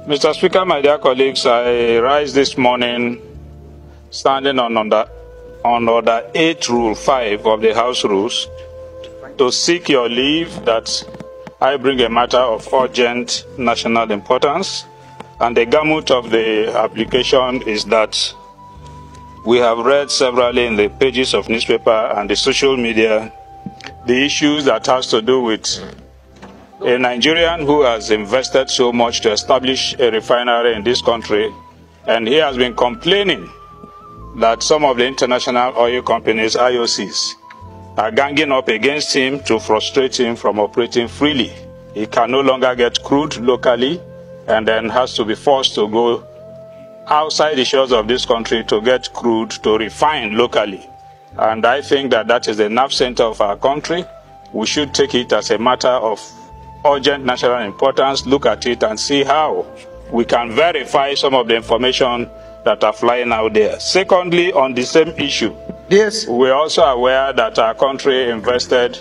Mr. Speaker, my dear colleagues, I rise this morning standing on Order 8, Rule 5 of the House Rules to seek your leave that I bring a matter of urgent national importance. And the gamut of the application is that we have read severally in the pages of newspaper and the social media the issues that has to do with a Nigerian who has invested so much to establish a refinery in this country, and he has been complaining that some of the international oil companies, IOCs, are ganging up against him to frustrate him from operating freely. He can no longer get crude locally and then has to be forced to go outside the shores of this country to get crude to refine locally. And I think that that is the nerve center of our country. We should take it as a matter of urgent national importance, look at it and see how we can verify some of the information that are flying out there. Secondly, on the same issue, yes, we're also aware that our country invested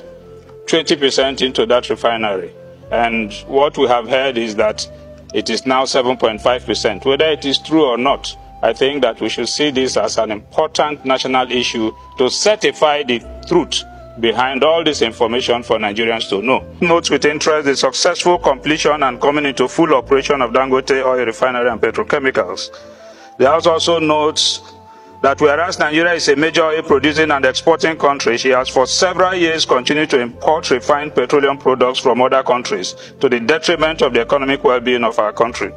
20% into that refinery. And what we have heard is that it is now 7.5%. Whether it is true or not, I think that we should see this as an important national issue to certify the truth behind all this information for Nigerians to know. Notes with interest the successful completion and coming into full operation of Dangote Oil Refinery and Petrochemicals. The House also notes that whereas Nigeria is a major oil producing and exporting country, she has for several years continued to import refined petroleum products from other countries to the detriment of the economic well-being of our country.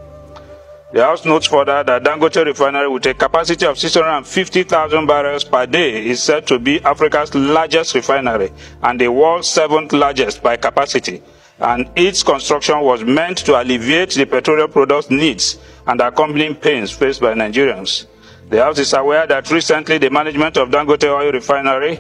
The House notes further that Dangote Refinery, with a capacity of 650,000 barrels per day, is said to be Africa's largest refinery and the world's 7th largest by capacity. And its construction was meant to alleviate the petroleum products needs and accompanying pains faced by Nigerians. The House is aware that recently the management of Dangote Oil Refinery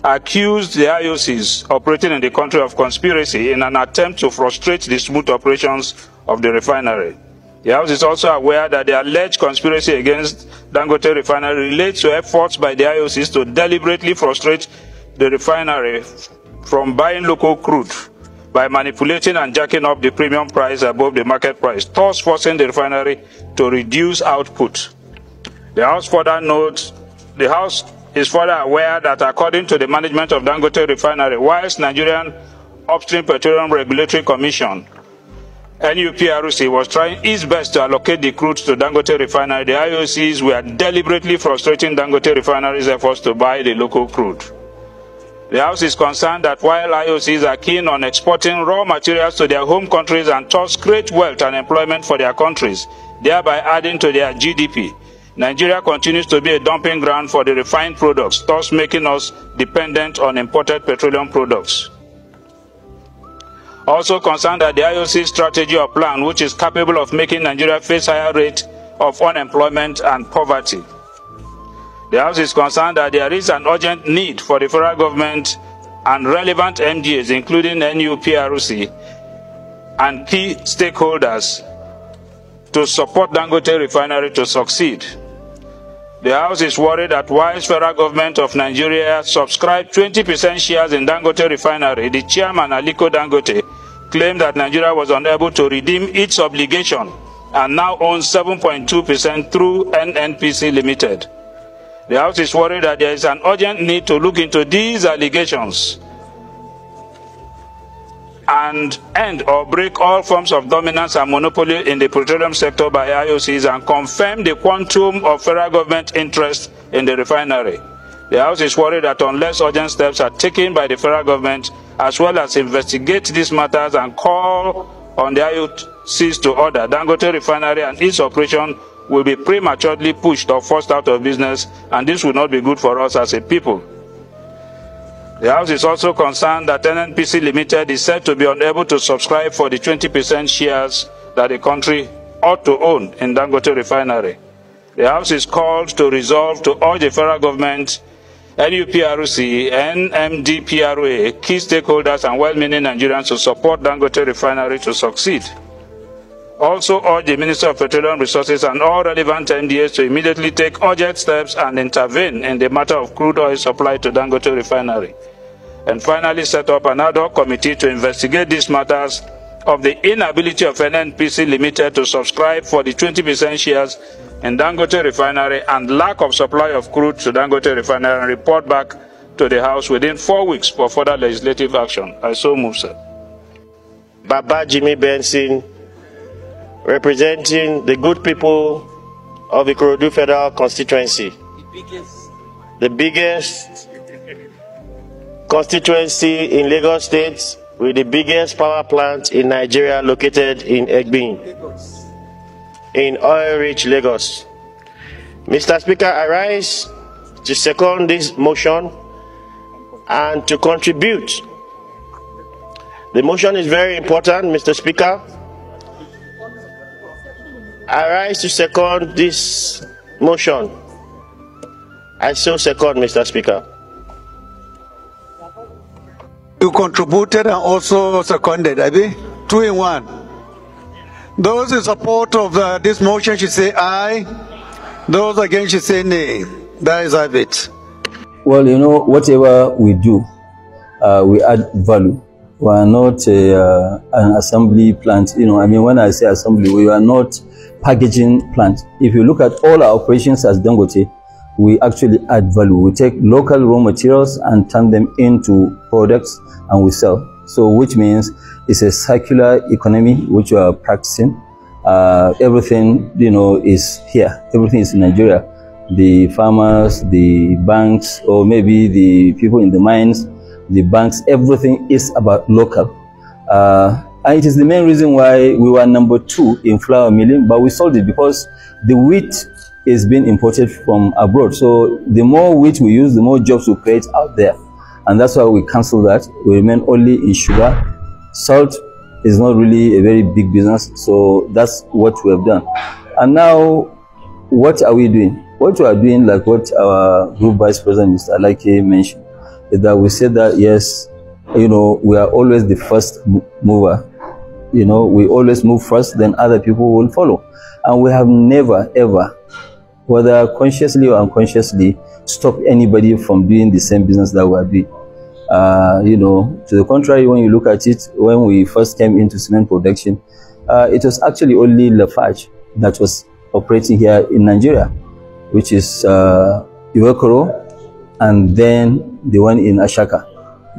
accused the IOCs operating in the country of conspiracy in an attempt to frustrate the smooth operations of the refinery. The House is also aware that the alleged conspiracy against Dangote Refinery relates to efforts by the IOCs to deliberately frustrate the refinery from buying local crude by manipulating and jacking up the premium price above the market price, thus forcing the refinery to reduce output. The House further notes, the House is further aware that according to the management of Dangote Refinery, whilst Nigerian Upstream Petroleum Regulatory Commission NUPRC was trying its best to allocate the crude to Dangote Refinery, the IOCs were deliberately frustrating Dangote Refinery's efforts to buy the local crude. The House is concerned that while IOCs are keen on exporting raw materials to their home countries and thus create wealth and employment for their countries, thereby adding to their GDP, Nigeria continues to be a dumping ground for the refined products, thus making us dependent on imported petroleum products. Also concerned that the IOC strategy or plan, which is capable of making Nigeria face higher rate of unemployment and poverty. The House is concerned that there is an urgent need for the federal government and relevant MDAs, including NUPRC and key stakeholders, to support Dangote Refinery to succeed. The House is worried that while federal government of Nigeria subscribed 20% shares in Dangote Refinery, the chairman Aliko Dangote claimed that Nigeria was unable to redeem its obligation and now owns 7.2% through NNPC Limited. The House is worried that there is an urgent need to look into these allegations and end or break all forms of dominance and monopoly in the petroleum sector by IOCs and confirm the quantum of federal government interest in the refinery. The House is worried that unless urgent steps are taken by the federal government, as well as investigate these matters and call on the IOCs to order, Dangote Refinery and its operation will be prematurely pushed or forced out of business, and this will not be good for us as a people. The House is also concerned that NNPC Limited is said to be unable to subscribe for the 20% shares that the country ought to own in Dangote Refinery. The House is called to resolve to urge the federal government, NUPRC, NMDPRA, key stakeholders and well-meaning Nigerians to support Dangote Refinery to succeed. Also urge the Minister of Petroleum Resources and all relevant MDAs to immediately take urgent steps and intervene in the matter of crude oil supply to Dangote Refinery. And finally set up an ad hoc committee to investigate these matters of the inability of NNPC Limited to subscribe for the 20% shares in Dangote Refinery and lack of supply of crude to Dangote Refinery and report back to the House within 4 weeks for further legislative action. I so move, sir. Baba Jimmy Benson, representing the good people of the Ikorodu Federal Constituency. The biggest constituency in Lagos State with the biggest power plant in Nigeria located in Egbin, in oil-rich Lagos. Mr. Speaker, I rise to second this motion and to contribute. The motion is very important, Mr. Speaker. I rise to second this motion. I so second, Mr. Speaker. You contributed and also seconded, Abi? 2 in 1. Those in support of this motion should say aye. Those against should say nay. That is it. Well, you know, whatever we do, we add value. We are not an assembly plant. You know, I mean, when I say assembly, we are not packaging plant. If you look at all our operations as Dangote, we actually add value. We take local raw materials and turn them into products and we sell. So, which means it's a circular economy which we are practicing. Everything, you know, is here. Everything is in Nigeria. The farmers, the banks, or maybe the people in the mines, the banks, everything is about local. And it is the main reason why we were number 2 in flour milling, but we sold it because the wheat is being imported from abroad. So the more wheat we use, the more jobs we create out there. And that's why we cancel that. We remain only in sugar. Salt is not really a very big business. So that's what we have done. And now, what are we doing? What we are doing, like what our group vice president, Mr. Alake, mentioned, is that we said that, yes, you know, we are always the first mover. You know, we always move first, then other people will follow. And we have never, ever, whether consciously or unconsciously, stopped anybody from doing the same business that we are doing. You know, to the contrary, when you look at it, when we first came into cement production, it was actually only Lafarge that was operating here in Nigeria, which is Iwekoro, and then the one in Ashaka,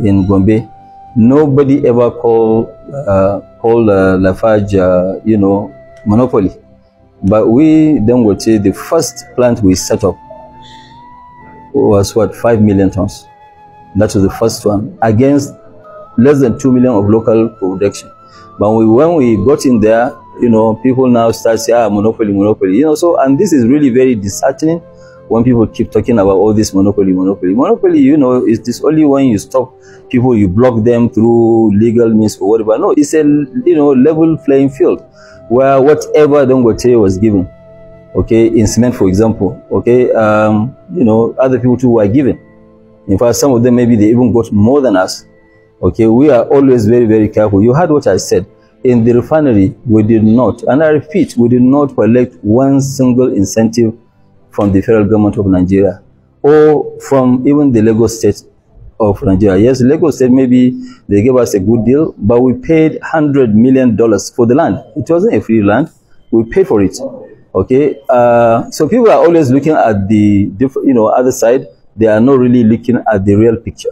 in Gombe. Nobody ever called Lafarge, you know, monopoly. But we, Dangote, the first plant we set up was what, 5 million tons. That was the first one, against less than 2 million of local production. But when we got in there, you know, people now start saying, monopoly, monopoly. You know, so, and this is really very disheartening when people keep talking about all this monopoly, monopoly. Monopoly, you know, is this only when you stop people, you block them through legal means or whatever. No, it's a, you know, level playing field where whatever Dangote was given, okay, in cement, for example, okay, you know, other people too were given. In fact, some of them, maybe they even got more than us. Okay, we are always very, very careful. You heard what I said. In the refinery, we did not, and I repeat, we did not collect one single incentive from the federal government of Nigeria or from even the Lagos State of Nigeria. Yes, Lagos State, maybe they gave us a good deal, but we paid $100 million for the land. It wasn't a free land. We paid for it. Okay, so people are always looking at the you know, other side. They are not really looking at the real picture.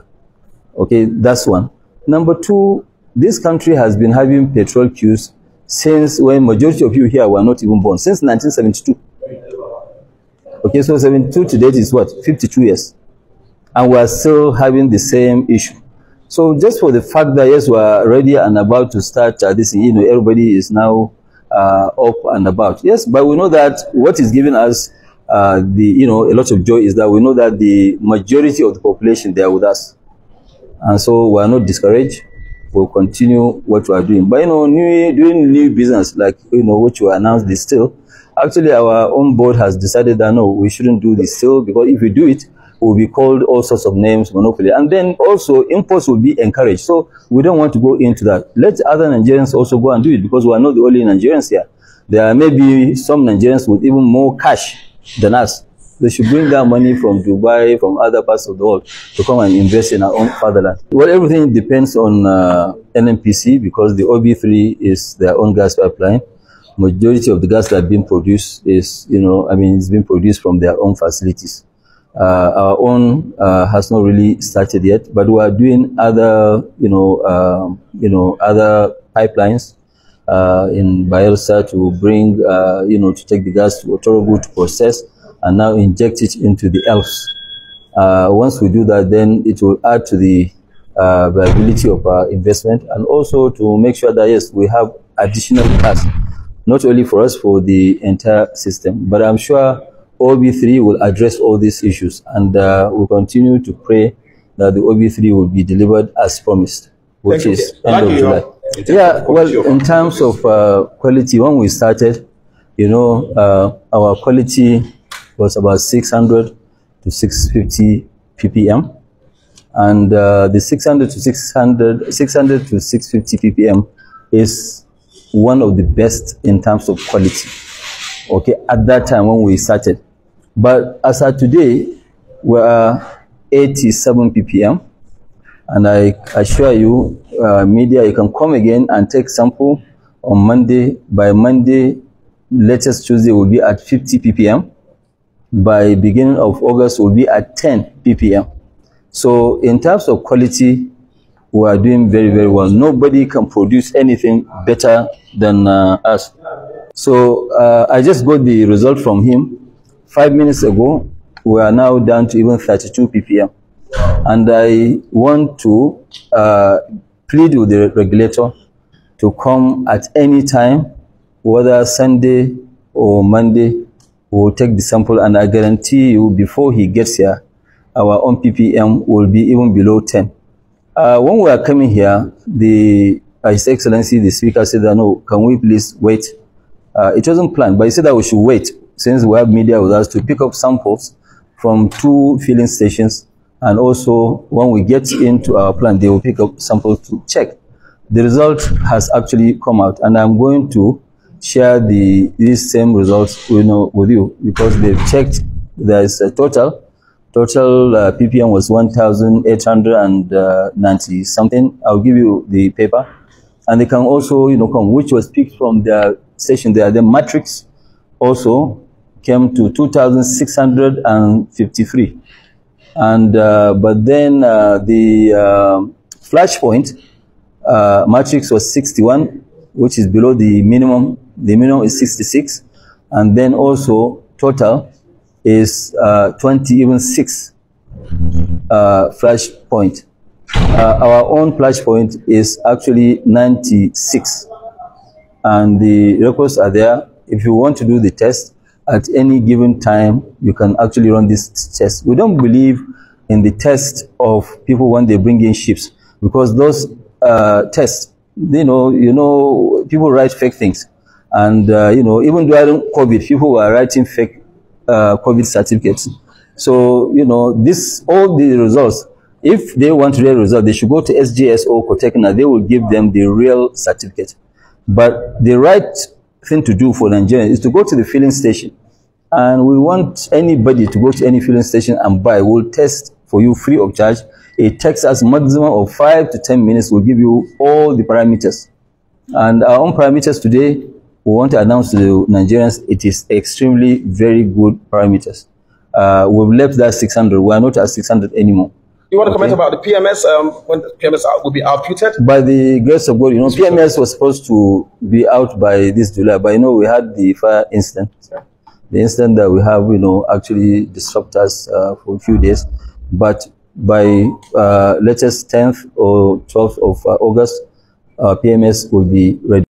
Okay, that's one. Number 2, this country has been having petrol queues since when majority of you here were not even born, since 1972. Okay, so 72 to date is what, 52 years. And we are still having the same issue. So just for the fact that, yes, we are ready and about to start this, you know, everybody is now up and about. Yes, but we know that what is giving us you know, a lot of joy is that we know that the majority of the population, they are with us. And so we are not discouraged. We'll continue what we are doing. But, you know, doing new business, like, you know, what you announced, the still, actually our own board has decided that no, we shouldn't do this still, because if we do it, we'll be called all sorts of names, monopoly. And then also imports will be encouraged. So we don't want to go into that. Let other Nigerians also go and do it, because we are not the only Nigerians here. There are maybe some Nigerians with even more cash than us. They should bring that money from Dubai, from other parts of the world, to come and invest in our own fatherland. Well, everything depends on NNPC, because the OB3 is their own gas pipeline. Majority of the gas that being produced is, it's being produced from their own facilities. Our own has not really started yet, but we are doing other, other pipelines in Bayelsa to bring, to take the gas to Otorogu to process and now inject it into the ELFs. Once we do that, then it will add to the viability of our investment, and also to make sure that, yes, we have additional gas, not only for us, for the entire system. But I'm sure OB3 will address all these issues, and we'll continue to pray that the OB3 will be delivered as promised, which is end of July. Yeah, well, in terms of quality, when we started, our quality was about 600 to 650 ppm, and the 600 to 650 ppm is one of the best in terms of quality, okay, at that time when we started. But as of today, we are 87 ppm, and I assure you, media, you can come again and take sample on Monday. By Monday, latest Tuesday, will be at 50 ppm. By beginning of August, will be at 10 ppm. So in terms of quality, we are doing very, very well. Nobody can produce anything better than us. So I just got the result from him 5 minutes ago. We are now down to even 32 ppm. And I want to plead with the regulator to come at any time, whether Sunday or Monday. We'll take the sample, and I guarantee you, before he gets here, our own ppm will be even below 10. When we are coming here, His Excellency, the Speaker, said that, no, can we please wait? It wasn't planned, but he said that we should wait, since we have media with us, to pick up samples from 2 filling stations, and also when we get into our plant, they will pick up samples to check. The result has actually come out, and I'm going to share these same results with you, because they've checked. There's a total ppm was 1,890 something. I'll give you the paper, and they can also come, which was picked from their station there. The matrix also came to 2,653, and but then the flash point matrix was 61, which is below the minimum. The minimum is 66, and then also total is 26 flash point. Our own flash point is actually 96, and the records are there. If you want to do the test at any given time, you can actually run this test. We don't believe in the test of people when they bring in ships, because those tests, people write fake things. And, even during COVID, people were writing fake COVID certificates. So, all the results, if they want real results, they should go to SGS or Cotecna. They will give them the real certificate. But the right thing to do for Nigerians is to go to the filling station. And we want anybody to go to any filling station and buy. We'll test for you free of charge. It takes us maximum of 5 to 10 minutes. We'll give you all the parameters. And our own parameters today, we want to announce to the Nigerians, it is extremely very good parameters. We've left that 600. We are not at 600 anymore. You want to comment about the PMS, when the PMS will be outputed? By the grace of God, PMS was supposed to be out by this July, but we had the fire incident. Yeah. The incident that we have, actually disrupted us for a few days. But by latest 10th or 12th of August, PMS will be ready.